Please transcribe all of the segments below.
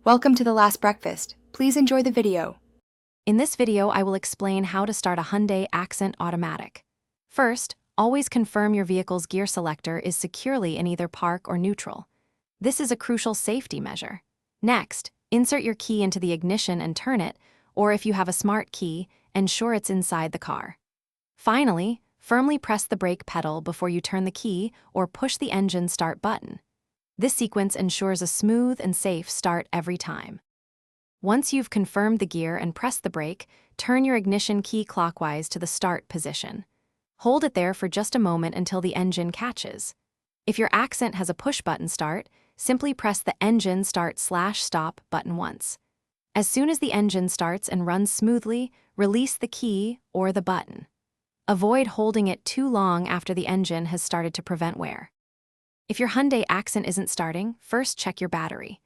Welcome to The Last Breakfast. Please enjoy the video. In this video, I will explain how to start a Hyundai Accent automatic. First, always confirm your vehicle's gear selector is securely in either park or neutral. This is a crucial safety measure. Next, insert your key into the ignition and turn it, or if you have a smart key, ensure it's inside the car. Finally, firmly press the brake pedal before you turn the key or push the engine start button. This sequence ensures a smooth and safe start every time. Once you've confirmed the gear and pressed the brake, turn your ignition key clockwise to the start position. Hold it there for just a moment until the engine catches. If your Accent has a push-button start, simply press the engine start/stop button once. As soon as the engine starts and runs smoothly, release the key or the button. Avoid holding it too long after the engine has started to prevent wear. If your Hyundai Accent isn't starting, first check your battery.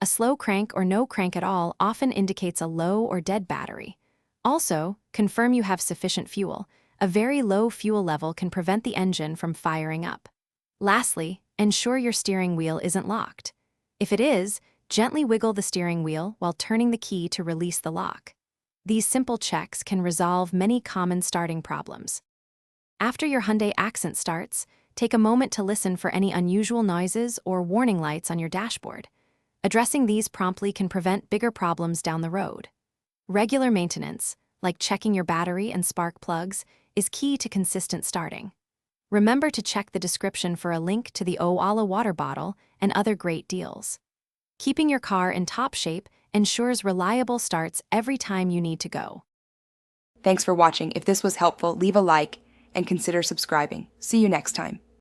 A slow crank or no crank at all often indicates a low or dead battery. Also, confirm you have sufficient fuel. A very low fuel level can prevent the engine from firing up. Lastly, ensure your steering wheel isn't locked. If it is, gently wiggle the steering wheel while turning the key to release the lock. These simple checks can resolve many common starting problems. After your Hyundai Accent starts, take a moment to listen for any unusual noises or warning lights on your dashboard. Addressing these promptly can prevent bigger problems down the road. Regular maintenance, like checking your battery and spark plugs, is key to consistent starting. Remember to check the description for a link to the Owala water bottle and other great deals. Keeping your car in top shape ensures reliable starts every time you need to go. Thanks for watching. If this was helpful, leave a like and consider subscribing. See you next time.